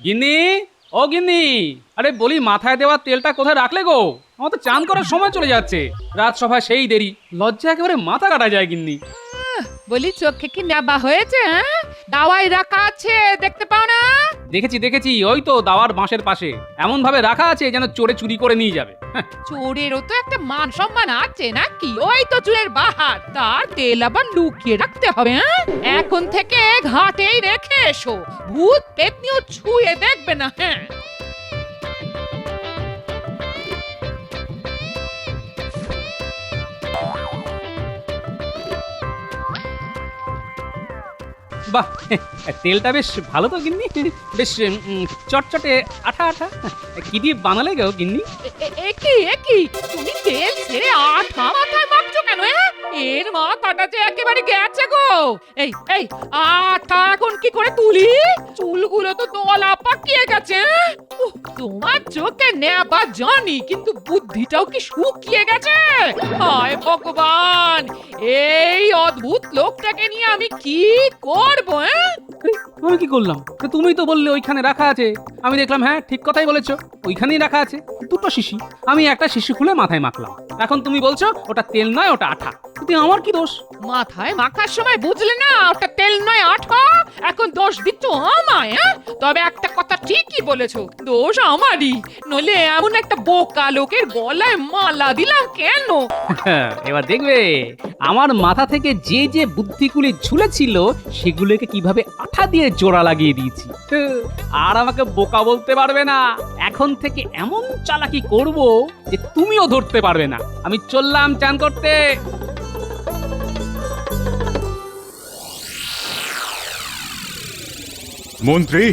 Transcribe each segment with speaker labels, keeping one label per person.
Speaker 1: গিন্নি, ও গিন্নি, আরে বলি মাথায় দেওয়া তেলটা কোথায় রাখলে গো? আমার তো চান করার সময় চলে যাচ্ছে, রাজসভা সেই দেরি, লজ্জা একেবারে মাথা কাটা যায় গিন্নি।
Speaker 2: বলি চোখে কি নেবা হয়েছে? হ্যাঁ, দাওয়াই রাখা আছে, দেখতে পাও না?
Speaker 1: দেখেছি দেখেছি, ওই তো দাওয়ার বাঁশের পাশে এমন ভাবে রাখা আছে যেন চোরে চুরি করে নিয়ে যাবে।
Speaker 2: চোরেরও তো একটা মান সম্মান আছে নাকি? ওই তো চুলের বাহার, তার তেল আবার লুকিয়ে রাখতে হবে। হ্যাঁ, এখন থেকে ঘাটেই রেখে এসো, ভূত পেতনিও ছুঁয়ে দেখবে না। হ্যাঁ,
Speaker 1: বাহ, তেলটা বেশ ভালো তো গিন্নি, বেশ চটচটে আঠা আঠা। কি দিয়ে বানালে গো গিন্নি?
Speaker 2: একই তুমি তেল ছেড়ে আঠা মাথায় মাখছো কেন? এর মাথাটা যে একেবারে গেছে গো। এই আঠা এখন কি করে তুলি? চুলগুলো তো দলা পাকিয়ে গেছে। তোমার চোখে নেবা জানি, কিন্তু বুদ্ধিটাও কি শুকিয়ে গেছে? হায় ভগবান, এই অদ্ভুত লোকটাকে নিয়ে আমি কি করব?
Speaker 1: আমি কি করলাম? তুমি তো বললে ওইখানে রাখা আছে, আমি দেখলাম হ্যাঁ ঠিক কথাই বলেছো, ওইখানেই রাখা আছে দুটো শিশি, আমি একটা শিশি খুলে মাথায় মাখলাম, এখন তুমি বলছো ওটা তেল নয় ওটা আঠা, কিন্তু আমার কি দোষ?
Speaker 2: মাথায় মাখার সময় বুঝলে না ওটা তেল নয় আঠা? এখন দোষ দিচ্ছ আমায়? তবে একটা কথা ঠিকই বলেছো, দোষ আমারই, নইলে এমন একটা বোকা লোকের গলায় মালা দিলাম কেন?
Speaker 1: এবার দেখবে আমার মাথা থেকে যে যে বুদ্ধিগুলি ঝুলেছিল সেগুলোকে কিভাবে আঠা দিয়ে জোড়া লাগিয়ে দিয়েছি। আর আমাকে বোকা বলতে পারবে না, এখন থেকে এমন চালাকি করব যে তুমিও ধরতে পারবে না। আমি চললাম চান করতে।
Speaker 3: মন্ত্রী,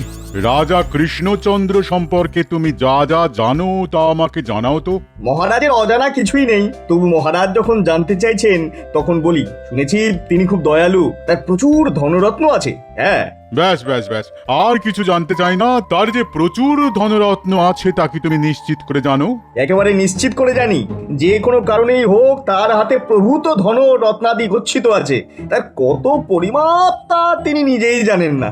Speaker 3: রাজা কৃষ্ণচন্দ্র সম্পর্কে তুমি যা যা জানো তা আমাকে জানাও তো।
Speaker 4: মহারাজের অজানা কিছুই নেই, তবু মহারাজ যখন জানতে চাইছেন তখন বলি। শুনেছি তিনি খুব দয়ালু, তার প্রচুর ধনরত্ন আছে। হ্যাঁ,
Speaker 3: ব্যাস ব্যাস ব্যাস, আর কিছু জানতে চাই না। তার যে প্রচুর ধনরত্ন আছে তা কি তুমি নিশ্চিত করে জানো?
Speaker 4: একেবারে নিশ্চিত করে জানি, যে কোনো কারণেই হোক তার হাতে প্রভূত ধন রত্নাদি গচ্ছিত আছে। তার কত পরিমাপ তা তিনি নিজেই জানেন না।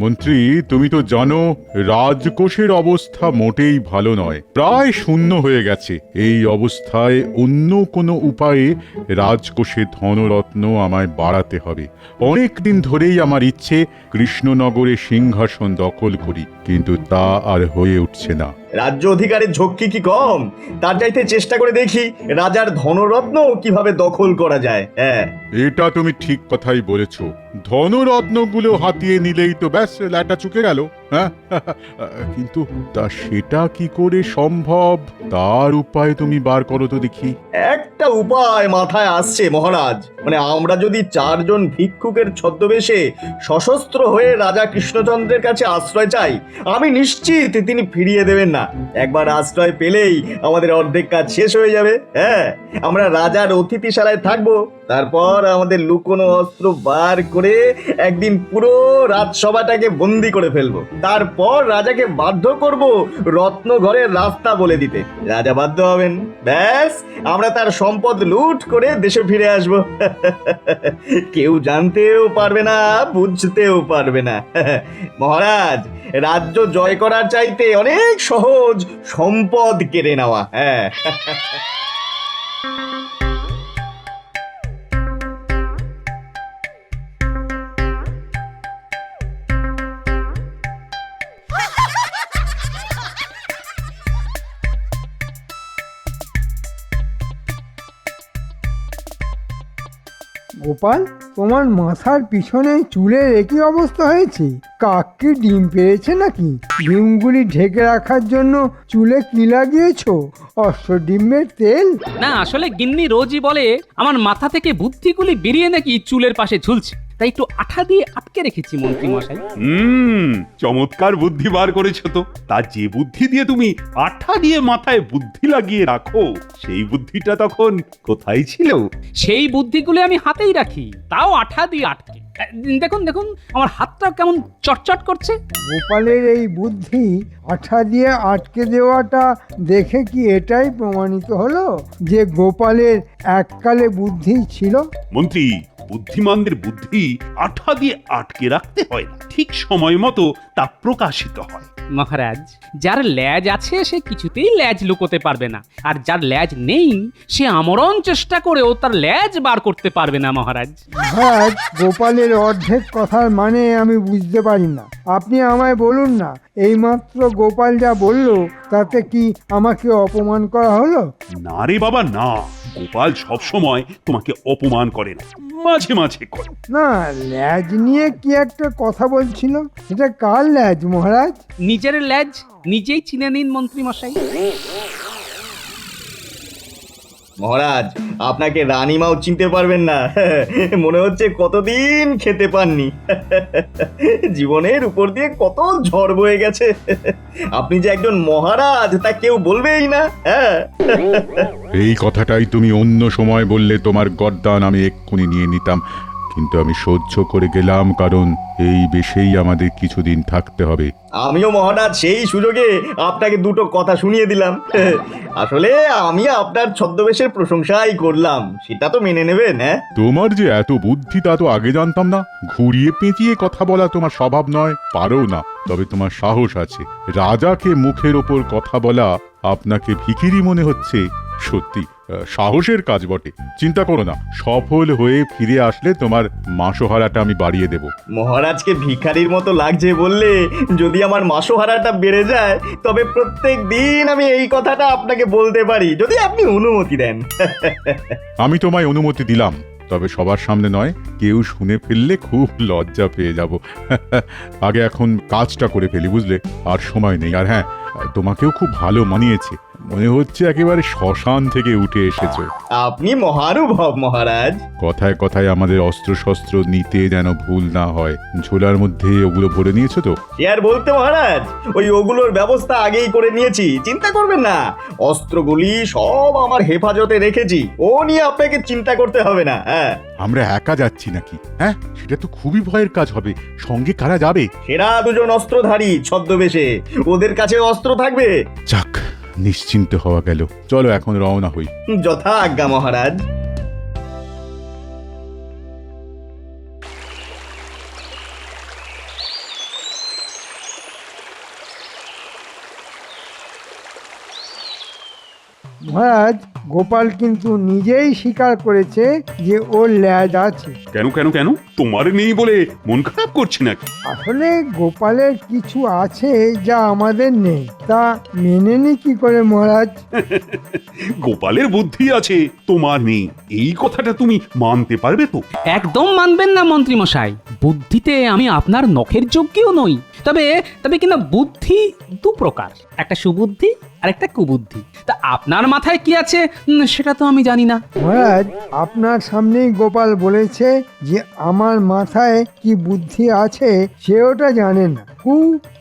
Speaker 3: মন্ত্রী, তুমি তো জানো রাজকোষের অবস্থা মোটেই ভালো নয়, প্রায় শূন্য হয়ে গেছে। এই অবস্থায় অন্য কোনো উপায়ে রাজকোষে ধনরত্ন আমায় বাড়াতে হবে। অনেক দিন ধরেই আমার ইচ্ছে কৃষ্ণনগরে সিংহাসন দখল করি, কিন্তু তা আর হয়ে উঠছে না।
Speaker 4: রাজ্য অধিকারের ঝক্কি কি কম? তার চাইতে চেষ্টা করে দেখি রাজার ধনরত্ন কিভাবে দখল করা যায়। হ্যাঁ,
Speaker 3: এটা তুমি ঠিক কথাই বলেছ। ধনরত্নগুলো হাতিয়ে নিলেই তো ব্যাস ল্যাটা চুকে গেল। হ্যাঁ, কিন্তু তা সেটা কি করে সম্ভব? তার উপায় তুমি বার করো তো দেখি।
Speaker 4: একটা উপায় মাথায় আসছে মহারাজ। মানে আমরা যদি চারজন ভিক্ষুকের ছদ্মবেশে সশস্ত্র হয়ে রাজা কৃষ্ণচন্দ্রের কাছে আশ্রয় চাই, আমি নিশ্চিত তিনি ফিরিয়ে দেবেন না। একবার আশ্রয় পেলেই আমাদের অর্ধেক কাজ শেষ হয়ে যাবে। হ্যাঁ, আমরা রাজার অতিথিশালায় থাকবো, তারপর আমাদের লুকোনো অস্ত্র বার করে একদিন পুরো রাজসভাটাকে বন্দি করে ফেলবো। তারপর রাজাকে বাধ্য করব রত্ন ঘরের রাস্তা বলে দিতে। রাজা বাধ্য হবেন, ব্যাস আমরা তার সম্পদ লুট করে দেশে ফিরে আসব। কেউ জানতেও পারবে না, বুঝতেও পারবে না। মহারাজ, রাজ্য জয় করার চাইতে অনেক সহজ সম্পদ কেড়ে নেওয়া। হ্যাঁ।
Speaker 5: গোপাল, তোমার মাথার পিছনে চুলের একই অবস্থা হয়েছে। কাক কি ডিম পেড়েছে নাকি? ডিমগুলি ঢেকে রাখার জন্য চুলে কি লাগিয়েছো? অশ্বডিমের তেল?
Speaker 1: না, আসলে গিন্নি রোজই বলে আমার মাথা থেকে বুদ্ধিগুলি বেরিয়ে নাকি চুলের পাশে ঝুলছে, তাই একটু আঠা দিয়ে আটকে রেখেছি মন্ত্রী মশাই।
Speaker 6: চমৎকার বুদ্ধি বার করেছো তো। তা যে বুদ্ধি দিয়ে তুমি আঠা দিয়ে মাথায় বুদ্ধি লাগিয়ে রাখো, সেই বুদ্ধিটা তখন কোথায় ছিল?
Speaker 1: সেই বুদ্ধিগুলি আমি হাতেই রাখি, তাও আঠা দিয়ে আটকে। দেখুন দেখুন, আমার হাতটা কেমন চটচট করছে।
Speaker 5: গোপালের এই বুদ্ধি আঠা দিয়ে আটকে দেওয়াটা দেখে কি এটাই প্রমাণিত হলো যে গোপালের এককালে বুদ্ধি ছিল?
Speaker 6: মন্ত্রী, বুদ্ধিমানদের বুদ্ধি আঠা দিয়ে আটকে রাখতে হয় না, ঠিক সময় মতো তা প্রকাশিত হয়।
Speaker 1: মহারাজ, যার ল্যাজ আছে সে কিছুতেই ল্যাজ লুকোতে পারবে না, আর যার ল্যাজ নেই সে আমরণ চেষ্টা করেও তার ল্যাজ বার করতে পারবে না মহারাজ।
Speaker 5: মহারাজ, গোপালের অর্ধেক কথার মানে আমি বুঝতে পারি না। আপনি আমায় বলুন না, এইমাত্র গোপাল যা বলল তাতে কি আমাকে অপমান করা হলো?
Speaker 6: না রে বাবা না, গোপাল সব সময় তোমাকে অপমান করে না, মাঝে মাঝে করে।
Speaker 5: না, ল্যাজ নিয়ে কি একটা কথা বলছিল, এটা কার ল্যাজ মহারাজ?
Speaker 1: নিজের ল্যাজ নিজেই চিনে নিন মন্ত্রী মশাই।
Speaker 4: মহারাজ, আপনাকে রানীমাও চিনতে পারবেন না। মনে হচ্ছে কতদিন খেতে পাননি। জীবনের উপর দিয়ে কত ঝড় বয়ে গেছে। আপনি যে একজন মহারাজ তা কেউ বলবেই না। হ্যাঁ,
Speaker 3: এই কথাটাই তুমি অন্য সময় বললে তোমার গর্দান আমি এক্ষুনি নিয়ে নিতাম, কিন্তু আমি সহ্য করে গেলাম, কারণ এই বেশেই আমাদের কিছুদিন থাকতে হবে।
Speaker 4: আমিও মহারাজ সেই সুযোগে আপনাকে দুটো কথা শুনিয়ে দিলাম। আসলে আমি আপনার ছদ্মবেশের প্রশংসাই করলাম, সেটা তো মেনে নেবেন। হ্যাঁ,
Speaker 3: তোমার যে এত বুদ্ধি তা তো আগে জানতাম না। ঘুরিয়ে পেঁচিয়ে কথা বলা তোমার স্বভাব নয়, পারো না, তবে তোমার সাহস আছে। রাজাকে মুখের ওপর কথা বলা আপনাকে ভিখিরি মনে হচ্ছে, সত্যি সাহসের কাজ বটে। চিন্তা করো না, সফল হয়ে ফিরে আসলে তোমার মাসোহারাটা আমি বাড়িয়ে দেব।
Speaker 4: মহারাজকে ভিখারির মতো লাগছে বললে যদি আমার মাসোহারাটা বেড়ে যায়, তবে প্রত্যেক দিন আমি এই কথাটা আপনাকে বলতে পারি, যদি আপনি অনুমতি দেন।
Speaker 3: আমি তোমায় অনুমতি দিলাম, তবে সবার সামনে নয়, কেউ শুনে ফেললে খুব লজ্জা পেয়ে যাব। আগে এখন কাজটা করে ফেলি, বুঝলে? আর সময় নেই। আর হ্যাঁ, তোমাকেও খুব ভালো মানিয়েছে, মনে হচ্ছে একেবারে শ্মশান থেকে উঠে এসেছো।
Speaker 4: আপনি মহানুভব মহারাজ।
Speaker 3: কথায় কথায় আমাদের অস্ত্র শস্ত্র নিতে যেন ভুল না হয়। ঝোলার মধ্যে ওগুলো ভরে নিয়েছো তো?
Speaker 4: সে আর বলতে মহারাজ, ওগুলোর ব্যবস্থা আগেই করে নিয়েছি, চিন্তা করবেন না। অস্ত্রগুলি সব আমার হেফাজতে রেখেছি, ও নিয়ে আপনাকে চিন্তা করতে হবে না। হ্যাঁ,
Speaker 3: আমরা একা যাচ্ছি নাকি? হ্যাঁ, সেটা তো খুবই ভয়ের কাজ হবে। সঙ্গে কারা যাবে?
Speaker 4: সেরা দুজন অস্ত্রধারী ছদ্মবেশে, ওদের কাছে অস্ত্র থাকবে।
Speaker 3: যাক, নিশ্চিন্ত হওয়া গেল। চলো এখন রওনা হই।
Speaker 4: যথা আজ্ঞা মহারাজ।
Speaker 5: মহারাজ, গোপাল কিন্তু নিজেই স্বীকার করেছে যে ওর ল্যাজ আছে।
Speaker 6: কেন কেন কেন, তোমার নেই বলে মন খারাপ করছে নাকি?
Speaker 5: আসলে গোপালের কিছু আছে যা আমাদের নেই, তা মেনে নি কি করে মহারাজ?
Speaker 6: গোপালের বুদ্ধি আছে, তোমার নেই, এই কথাটা তুমি মানতে পারবে তো?
Speaker 1: একদম মানবেন না মন্ত্রী মশাই, বুদ্ধিতে আমি আপনার নখের যোগ্যও নই। তবে তবে কিনা বুদ্ধি দু প্রকার, একটা সুবুদ্ধি আর একটা কুবুদ্ধি। তা আপনার মাথায় কি আছে সেটা তো আমি জানি না।
Speaker 5: মহারাজ, আপনার সামনেই গোপাল বলেছে যে আমার মাথায় কি বুদ্ধি আছে সে ওটা জানে না। কু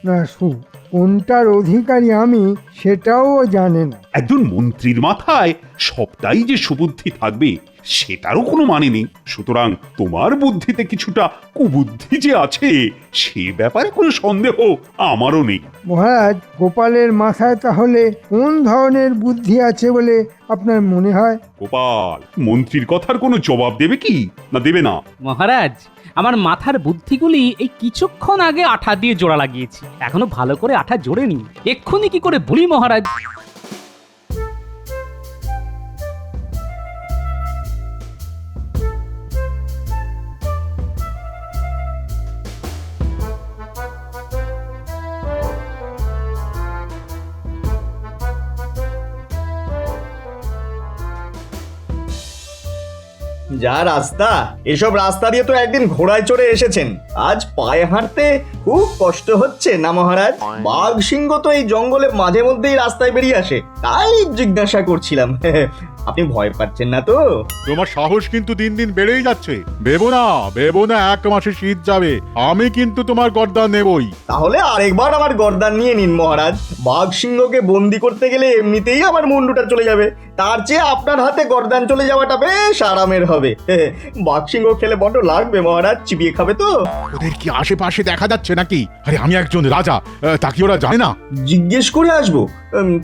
Speaker 5: না সু, কোনটার অধিকারী আমি সেটাও ও জানে না।
Speaker 6: একজন মন্ত্রীর মাথায় সবটাই যে সুবুদ্ধি থাকবে সেটারও কোনো মানে নেই। সুতরাং তোমার বুদ্ধিতে কিছুটা কুবুদ্ধি যে আছে সে ব্যাপারে কোনো সন্দেহ আমারও নেই।
Speaker 5: মহারাজ, গোপালের মাথায় তাহলে কোন ধরনের বুদ্ধি আছে বলে আপনার মনে হয়?
Speaker 6: গোপাল মন্ত্রীর কথার কোনো জবাব দেবে কি না দেবে না?
Speaker 1: মহারাজ, আমার মাথার বুদ্ধিগুলি এই কিছুক্ষণ আগে আঠা দিয়ে জোড়া লাগিয়েছি, এখনো ভালো করে আঠা জোড়েনি। এক্ষুনি কি করে বলি মহারাজ?
Speaker 4: যা রাস্তা, এসব রাস্তা দিয়ে তো একদিন ঘোড়ায় চড়ে এসেছেন, আজ পায়ে হাঁটতে খুব কষ্ট হচ্ছে না মহারাজ? বাঘ সিংহ তো এই জঙ্গলে মাঝে মধ্যেই রাস্তায় বেরিয়ে আসে, তাই জিজ্ঞাসা করছিলাম। আপনি ভয় পাচ্ছেন না তো?
Speaker 3: তোমার সাহস কিন্তু দিন দিন বেড়েই যাচ্ছে। ভেবো না 1 মাসে শীত যাবে, আমি কিন্তু তোমার গর্দান নেবই।
Speaker 4: তাহলে আরেকবার আমার গর্দান নিয়ে নিন মহারাজ। বাঘ সিংহকে বন্দি করতে গেলে এমনিতেই আমার মুন্ডুটা চলে যাবে, তার চেয়ে আপনার হাতে গরদান চলে যাওয়াটা বেশ আরামের হবে। বাক্সিংহ খেলে বড্ড লাগবে মহারাজ, চিবিয়ে খাবে তো।
Speaker 3: ওদের কি আশেপাশে দেখা যাচ্ছে নাকি? আরে আমি একজন রাজা, তা কি ওরা জানে না?
Speaker 4: জিজ্ঞেস করে আসবো?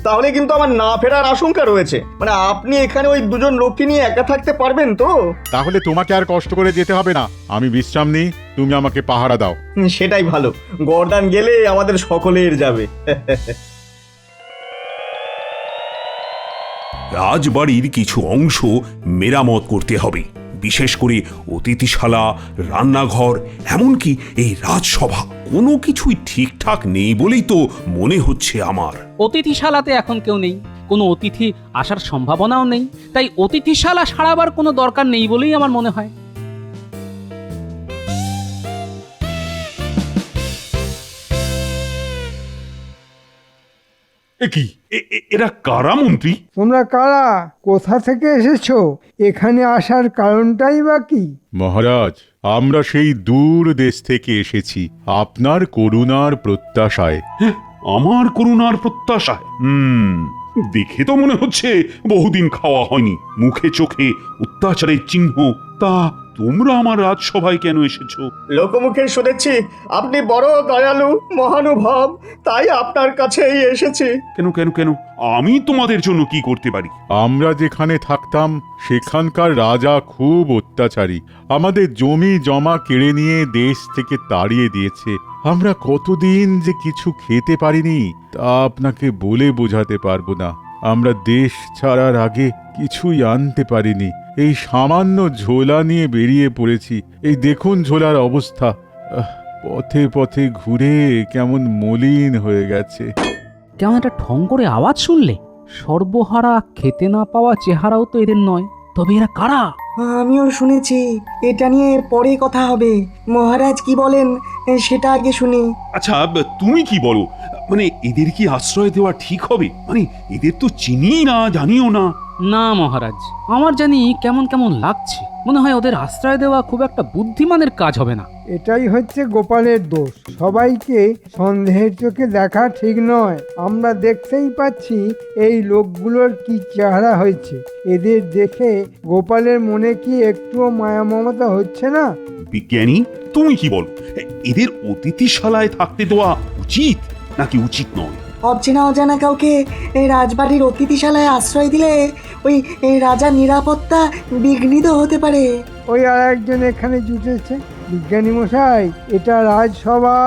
Speaker 4: তাহলে কিন্তু আমার না ফেরার আশঙ্কা রয়েছে। মানে আপনি এখানে ওই দুজন লোককে নিয়ে একা থাকতে পারবেন তো?
Speaker 3: তাহলে তোমাকে আর কষ্ট করে যেতে হবে না, আমি বিশ্রাম নিই, তুমি আমাকে পাহারা দাও।
Speaker 4: সেটাই ভালো, গরদান গেলে আমাদের সকলের যাবে।
Speaker 7: রাজবাড়ির কিছু অংশ মেরামত করতে হবে, বিশেষ করে অতিথিশালা, রান্নাঘর, এমনকি এই রাজসভা। কোনো কিছুই ঠিকঠাক নেই বলেই তো মনে হচ্ছে আমার।
Speaker 1: অতিথিশালাতে এখন কেউ নেই, কোনো অতিথি আসার সম্ভাবনাও নেই, তাই অতিথিশালা সারাবার কোনো দরকার নেই বলেই আমার মনে হয়।
Speaker 6: এ কি এরা কারা মন্ত্রী?
Speaker 5: তোমরা কারা, কোথা থেকে এসেছো, এখানে আসার কারণটাই বা কি?
Speaker 3: মহারাজ, আমরা সেই দূর দেশ থেকে এসেছি আপনার করুণার প্রত্যাশায়।
Speaker 6: হ্যাঁ, আমার করুণার প্রত্যাশায়। দেখে তো মনে হচ্ছে বহুদিন খাওয়া হয়নি, মুখে চোখে অত্যাচারের চিহ্ন। তা তোমরা আমার রাজসভায় কেন এসেছো?
Speaker 4: লোকমুখে শুনেছি আপনি বড় দয়ালু মহানুভব, তাই আপনার কাছেই এসেছি।
Speaker 6: কেন কেন কেন আমি তোমাদের জন্য কি করতে পারি?
Speaker 3: আমরা যেখানে থাকতাম সেখানকার রাজা খুব অত্যাচারী, আমাদের জমি জমা কেড়ে নিয়ে দেশ থেকে তাড়িয়ে দিয়েছে। আমরা কতদিন যে কিছু খেতে পারিনি তা আপনাকে বলে বোঝাতে পারবো না। আমরা দেশ ছাড়ার আগে কিছুই আনতে পারিনি, এই সামান্য ঝোলা নিয়ে বেরিয়ে পড়েছি। এই দেখুন ঝোলার অবস্থা, পথে পথে ঘুরে কেমন মলিন হয়ে গেছে।
Speaker 1: কেমন একটা ঠং করে আওয়াজ শুনলে? সর্বহারা খেতে না পাওয়া চেহারাও তো এদের নয়, তবে এরা কারা?
Speaker 8: আমিও শুনেছি, এটা নিয়ে পরে কথা হবে। মহারাজ কি বলেন সেটা আগে শুনি।
Speaker 6: আচ্ছা, তুমি কি বলো? মানে এদের কি আশ্রয় দেওয়া ঠিক হবে? মানে এদের তো চিনি না, জানিও না।
Speaker 1: না মহারাজ, আমার জানি কেমন কেমন লাগছে। মনে হয় ওদের আশ্রয় দেওয়া খুব একটা বুদ্ধিমানের কাজ হবে না।
Speaker 5: এটাই হচ্ছে গোপালের দোষ, সবাইকে সন্দেহের চোখে দেখা ঠিক নয়। আমরা দেখতেই পাচ্ছি এই লোকগুলোর কি চেহারা হয়েছে। এদের দেখে গোপালের মনে কি একটুও মায়া মমতা হচ্ছে না?
Speaker 6: বিজ্ঞানী, তুমি কি বলো? এদের অতিথিশালায় থাকতে দেওয়া উচিত নাকি উচিত নয়?
Speaker 8: অচেনা অজানা কাউকে এই রাজবাড়ির অতিথিশালায় আশ্রয় দিলে ওই রাজার নিরাপত্তা বিঘ্নিত হতে পারে।
Speaker 5: ওই আর একজন এখানে জুটেছে। বিজ্ঞানী মশাই, এটা রাজসভা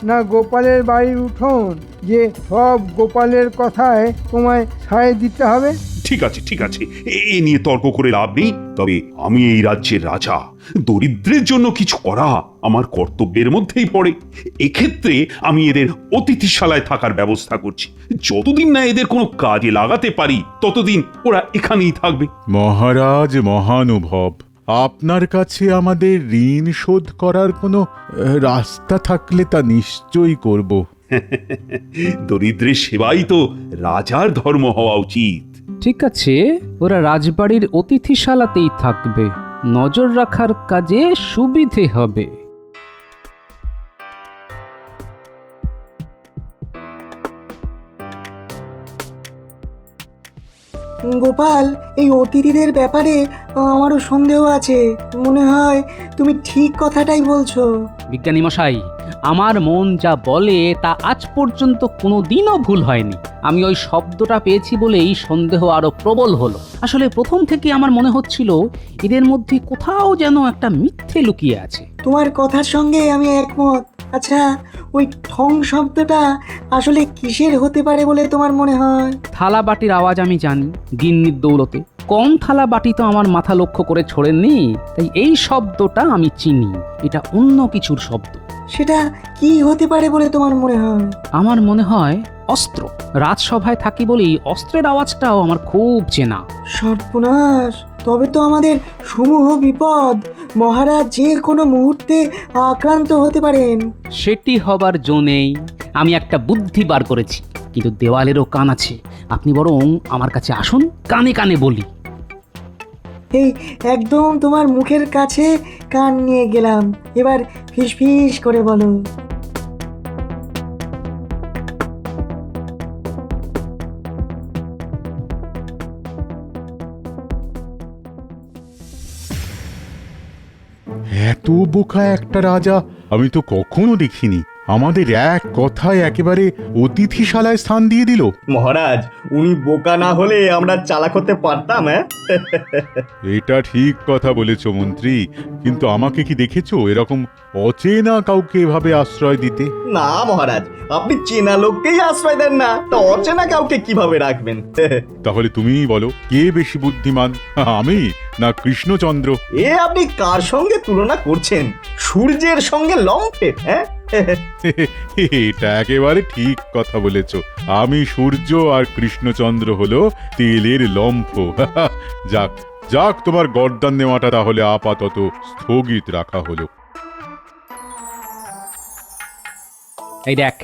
Speaker 5: না গোপালের বাড়ির উঠোন যে সব গোপালের কথায় তোমায় সায় দিতে হবে?
Speaker 6: ঠিক আছে ঠিক আছে, এ নিয়ে তর্ক করে লাভ নেই। তবে আমি এই রাজ্যের রাজা, দরিদ্রের জন্য কিছু করা আমার কর্তব্যের মধ্যেই পড়ে। এক্ষেত্রে আমি এদের অতিথিশালায় থাকার ব্যবস্থা করছি। যতদিন না এদের কোনো কাজে লাগাতে পারি ততদিন ওরা এখানেই থাকবে।
Speaker 3: মহারাজ মহানুভব, আপনার কাছে আমাদের ঋণ শোধ করার কোনো রাস্তা থাকলে তা নিশ্চয়ই করব।
Speaker 6: দরিদ্রের সেবাই তো রাজার ধর্ম হওয়া উচিত।
Speaker 1: ঠিক আছে, ওরা রাজবাড়ির অতিথিশালাতেই থাকবে, নজর রাখার কাজে সুবিধে হবে।
Speaker 8: গোপাল, এই অতিথিদের ব্যাপারে আমারও সন্দেহ আছে। মনে হয় তুমি ঠিক কথাটাই বলছো।
Speaker 1: বিজ্ঞানী মশাই, আমার মন যা বলে তা আজ পর্যন্ত কোনো দিনও ভুল হয়নি। আমি ওই শব্দটা পেয়েছি বলেই সন্দেহ আরো প্রবল হলো। আসলে প্রথম থেকে আমার মনে হচ্ছিল এদের মধ্যে কোথাও যেন একটা মিথ্যে লুকিয়ে আছে।
Speaker 8: তোমার কথার সঙ্গে আমি একমত। আচ্ছা, ওই ঠং শব্দটা আসলে কিসের হতে পারে বলে তোমার মনে হয়?
Speaker 1: থালা বাটির আওয়াজ আমি জানি, গিন্নির দৌলতে। কম থালা বাটি তো আমার মাথা লক্ষ্য করে ছোড়েননি, তাই এই শব্দটা আমি চিনি। এটা অন্য কিছুর শব্দ।
Speaker 8: সেটা কি হতে পারে বলে তোমার মনে হয়?
Speaker 1: আমার মনে হয় অস্ত্র। রাজসভায় থাকি বলেই অস্ত্রের আওয়াজটাও আমার খুব চেনা।
Speaker 8: সর্বনাশ, তবে তো আমাদের সমূহ বিপদ। মহারাজ যে কোনো মুহূর্তে আক্রান্ত হতে পারেন।
Speaker 1: সেটি হবার জো নেই। আমি একটা বুদ্ধি বার করেছি, কিন্তু দেওয়ালেরও কান আছে। আপনি বরং আমার কাছে আসুন, কানে কানে বলি।
Speaker 8: এই একদম তোমার মুখের কাছে কান নিয়ে গেলাম, এবার ফিসফিস করে বলো।
Speaker 3: এত বোকা একটা রাজা আমি তো কখনো দেখিনি। আমাদের এক কথায় একেবারে অতিথিশালায় স্থান দিয়ে দিল।
Speaker 4: মহারাজ, উনি বোকা না হলে আমরা চালাক হতে পারতাম, হ্যাঁ?
Speaker 3: এটা ঠিক কথা বলেছ মন্ত্রী, কিন্তু আমাকে কি দেখেছো এরকম অচেনা কাউকে এভাবে আশ্রয় দিতে?
Speaker 4: না মহারাজ, আপনি চেনা লোককেই আশ্রয় দেন না, তা অচেনা কাউকে কিভাবে রাখবেন?
Speaker 3: তাহলে তুমিই বলো, কে বেশি বুদ্ধিমান, আমি না কৃষ্ণচন্দ্র?
Speaker 4: এ আপনি কার সঙ্গে তুলনা করছেন? সূর্যের সঙ্গে লম্ফের, হ্যাঁ?
Speaker 3: এটা একেবারে ঠিক কথা বলেছ। আমি সূর্য আর কৃষ্ণচন্দ্র হলো তেলের লম্ফ। যাক যাক, তোমার গর্দান নেওয়াটা তাহলে আপাতত স্থগিত রাখা হলো।
Speaker 1: এই দেখ,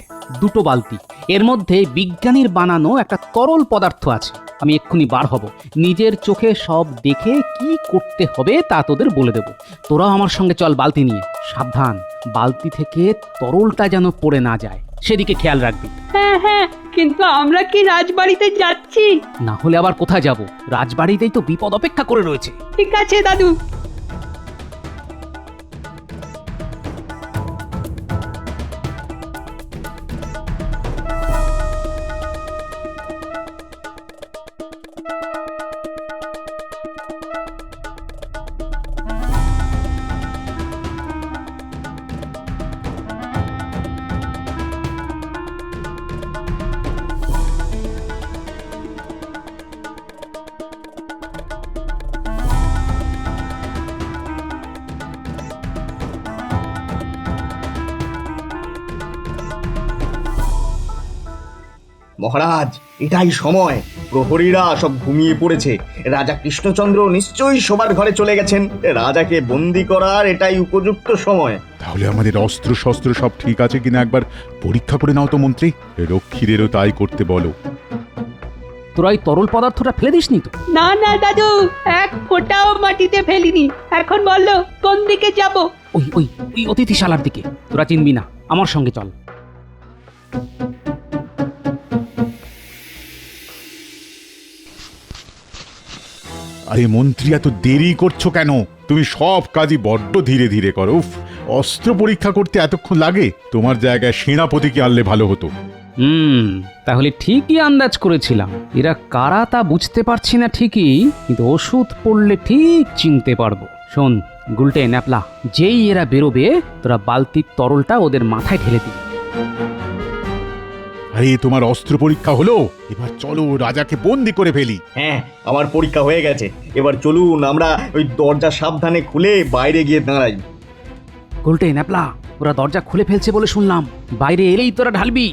Speaker 1: দুটো বালতি, এর মধ্যে বিজ্ঞানীর বানানো একটা তরল পদার্থ আছে। আমি এক্ষুনি বার হব, নিজের চোখে সব দেখে কি করতে হবে তা তোদের বলে দেব। তোরাও আমার সঙ্গে চল বালতি নিয়ে। সাবধান, বালতি থেকে তরলটা যেন পড়ে না যায়, সেদিকে খেয়াল রাখবি।
Speaker 9: হ্যাঁ হ্যাঁ, কিন্তু আমরা কি রাজবাড়িতে যাচ্ছি?
Speaker 1: না হলে আবার কোথায় যাব? রাজবাড়িতেই তো বিপদ অপেক্ষা করে রয়েছে।
Speaker 9: ঠিক আছে দাদু।
Speaker 4: মহারাজ, এটাই সময়। প্রহরীরা সব ঘুমিয়ে পড়েছে। রাজা কৃষ্ণচন্দ্র নিশ্চয়ই শোবার ঘরে চলে গেছেন। রাজাকে বন্দি করার এটাই উপযুক্ত সময়।
Speaker 3: তাহলে আমাদের অস্ত্র শস্ত্র সব ঠিক আছে কিনা একবার পরীক্ষা করে নাও তো মন্ত্রী। রক্ষীদেরও তাই করতে বলো।
Speaker 1: তোরা এই তরল পদার্থটা ফেলে দিসনি তো?
Speaker 9: না না দাদু, এক ফোঁটাও মাটিতে ফেলিনি। এখন বললো কোন দিকে যাব?
Speaker 1: ওই ওই ওই অতিথিশালার দিকে। তোরা চিনবি না, আমার সঙ্গে চল।
Speaker 3: আরে মন্ত্রী, এত দেরি করছো কেন? তুমি সব কাজই বড্ড ধীরে ধীরে করো। উফ, অস্ত্র পরীক্ষা করতে এতক্ষণ লাগে? তোমার জায়গায় সেনাপতিকে আনলে ভালো হতো।
Speaker 1: তাহলে ঠিকই আন্দাজ করেছিলাম। এরা কারা তা বুঝতে পারছি না ঠিকই, কিন্তু ওষুধ পড়লে ঠিক চিনতে পারবো। শোন গুলটে, ন্যাপলা, যেই এরা বেরোবে তোরা বালতির তরলটা ওদের মাথায় ঢেলে দিবি।
Speaker 3: আরে তোমার অস্ত্র পরীক্ষা হলো, এবার চলো রাজাকে বন্দি করে ফেলি।
Speaker 4: হ্যাঁ, আমার পরীক্ষা হয়ে গেছে। এবার চলুন আমরা ওই দরজা সাবধানে খুলে বাইরে গিয়ে দাঁড়াই।
Speaker 1: গুলটে, ন্যাপলা, ওরা দরজা খুলে ফেলছে বলে শুনলাম। বাইরে এলেই তোরা ঢালবি।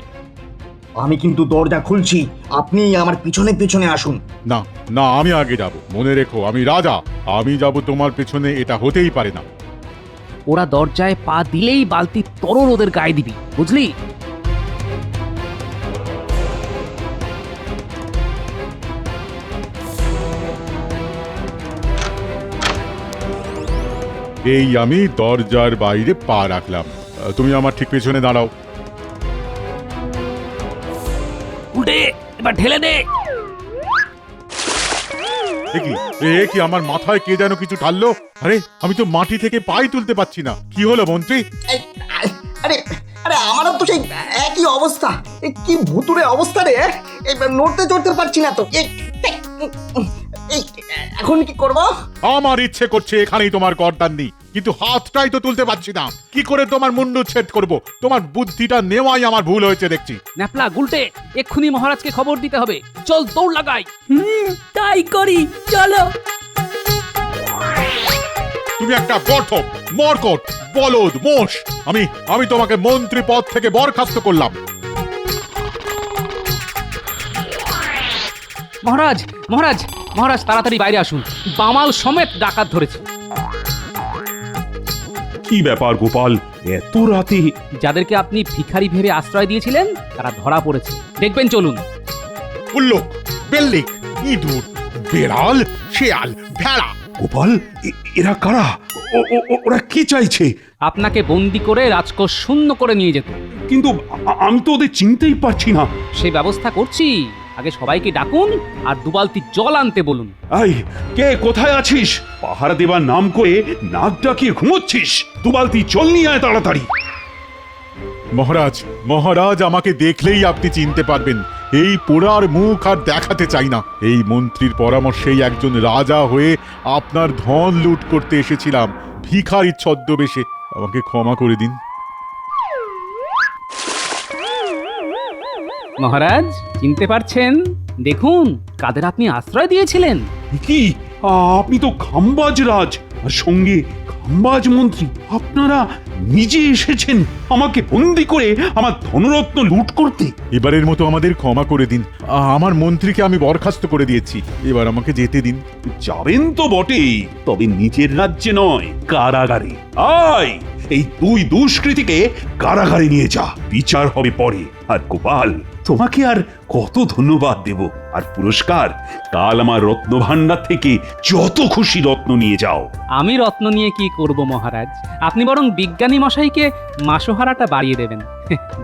Speaker 4: আমি কিন্তু দরজা খুলছি, আপনি আমার পিছনে পিছনে আসুন।
Speaker 3: না না, আমি আগে যাব। মনে রেখো, আমি রাজা, আমি যাব তোমার পেছনে, এটা হতেই পারে না।
Speaker 1: ওরা দরজায় পা দিলেই বালতির তরল ওদের গায়ে দিবি, বুঝলি?
Speaker 3: এই আমি দরজার বাইরে পা রাখলাম, তুমি আমার ঠিক পেছনে দাঁড়াও।
Speaker 1: উল্টে, এবার ঢেলে দে।
Speaker 3: এ কি, আমার মাথায় কে যেন কিছু ঢাললো? আরে আমি তো মাটি থেকে পাই তুলতে পারছি না। কি হলো মন্ত্রী?
Speaker 4: আরে আরে, আমারও তো সেই একই অবস্থা। কি ভুতুরে অবস্থা রে! নড়তে চড়তে পারছি না তো। এখন কি করব?
Speaker 3: আমার ইচ্ছে করছে এখানেই তোমার গর্দান নেই, কিন্তু হাতটাই তো তুলতে পারছি না। কি করে তোমার মুন্ডু ছেদ করব? তোমার বুদ্ধিটা নেওয়াই আমার ভুল হয়েছে দেখছি।
Speaker 1: ন্যাপলা, গুলটে, এক্ষুনি মহারাজকে খবর দিতে হবে। চল দৌড় লাগাই।
Speaker 9: তাই করি, চলো।
Speaker 3: তুমি একটা গর্ধপ, মরকট, বলদ, মোষ। আমি তোমাকে মন্ত্রী পদ থেকে বরখাস্ত করলাম।
Speaker 1: মহারাজ, মহারাজ, মহারাজ, তাড়াতাড়ি বাইরে আসুন। বামাল সমেত ডাকাত ধরেছে।
Speaker 6: কি ব্যাপার গোপাল, এত রাতে?
Speaker 1: যাদেরকে আপনি ভিখারি ভেবে আশ্রয় দিয়েছিলেন তারা ধরা পড়েছে, দেখবেন, চলুন।
Speaker 3: উল্লুক, বেল্লিক, ইঁদুর, বেড়াল, শেয়াল, ভেড়া।
Speaker 6: গোপাল, এরা কারা? ওরা কি চাইছে?
Speaker 1: আপনাকে বন্দি করে রাজকোষ শূন্য করে নিয়ে যেত।
Speaker 6: কিন্তু আমি তো ওদের চিনতেই পারছি না।
Speaker 1: সেই ব্যবস্থা করছি। আগে সবাইকে ডাকুন আর 2 বালতি জল আনতে বলুন।
Speaker 6: এই কে কোথায় আছিস? পাহারা দেবার নাম করে নাক ডাকিয়ে ঘুমোচ্ছিস? 2 বালতি জল নিয়ে আয় তাড়াতাড়ি।
Speaker 3: মহারাজ, মহারাজ আমাকে দেখলেই আপনি চিনতে পারবেন। এই পোড়ার মুখ আর দেখাতে চাই না। এই মন্ত্রীর পরামর্শেই একজন রাজা হয়ে আপনার ধন লুট করতে এসেছিলাম ভিখারির ছদ্মবেশে। আমাকে ক্ষমা করে দিন।
Speaker 1: মহারাজ চিনতে পারছেন? দেখুন কাদের আপনি আশ্রয় দিয়েছিলেন।
Speaker 6: কি আপনি তো খাম্বাজ রাজ আর সঙ্গে খাম্বাজ মন্ত্রী। আপনারা নিজে এসেছেন আমাকে বন্দি করে আমার ধনরত্ন লুট করতে।
Speaker 3: এবারের মতো আমাদের ক্ষমা করে দিন। আমার মন্ত্রীকে আমি বরখাস্ত করে দিয়েছি, এবার আমাকে যেতে দিন।
Speaker 6: যাবেন তো বটেই, তবে নিজের রাজ্যে নয়, কারাগারে। আয় এই 2 দুষ্কৃতীকে কারাগারে নিয়ে যা, বিচার হবে পরে। আর গোপাল, তোমাকে আর কত ধন্যবাদ দেব। আর পুরস্কার কাল আমার রত্ন ভাণ্ডার থেকে যত খুশি রত্ন নিয়ে যাও।
Speaker 1: আমি রত্ন নিয়ে কি করব মহারাজ? আপনি বরং বিজ্ঞানী মশাইকে মাসোহারাটা বাড়িয়ে দেবেন।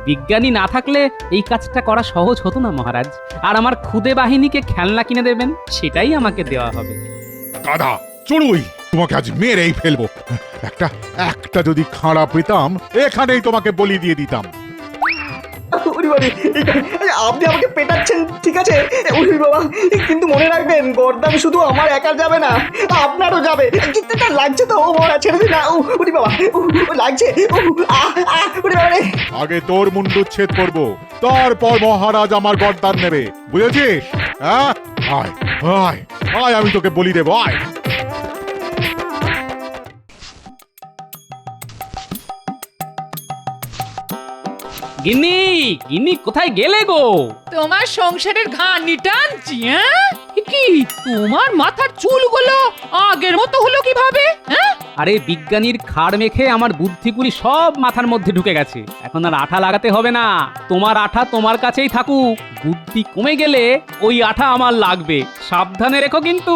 Speaker 1: বিজ্ঞানী না থাকলে এই কাজটা করা সহজ হতো না মহারাজ। আর আমার খুদে বাহিনীকে খেলনা কিনে দেবেন, সেটাই আমাকে দেওয়া হবে।
Speaker 3: গাধা চড়ুই, তোমাকে আজ মেরেই ফেলবো। একটা যদি খাড়া পেতাম এখানেই তোমাকে বলি দিয়ে দিতাম।
Speaker 4: ওরে বাবা, আপনি আমাকে পেটাচ্ছেন ঠিক আছে ওরে বাবা, কিন্তু মনে রাখবেন গর্দান শুধু আমার একা যাবে না, আপনারও যাবে। কিন্তু না, লাগছে তো মহারাজ, ছেড়ে দিন না। ওরে বাবা, লাগছে। ওরে বাবা রে।
Speaker 3: আগে তোর মুন্ডুচ্ছেদ করবো, তারপর মহারাজ আমার গর্দান নেবে, বুঝেছিস? হ্যাঁ, আয় আয় আয়, আমি তোকে বলি দেবো, আয়।
Speaker 1: গিন্নি, গিন্নি কোথায় গেলে গো?
Speaker 2: তোমার সংসারের ঘানি টানছি। হ্যাঁ কি তোমার মাথার চুলগুলো আগের মতো হলো কিভাবে? হ্যাঁ
Speaker 1: আরে বিজ্ঞানীর খাড় মেখে আমার বুদ্ধিগুলি সব মাথার মধ্যে ঢুকে গেছে। এখন আর আঠা লাগাতে হবে না। তোমার আঠা তোমার কাছেই থাকুক। বুদ্ধি কমে গেলে ওই আঠা আমার লাগবে, সাবধানে রেখো কিন্তু।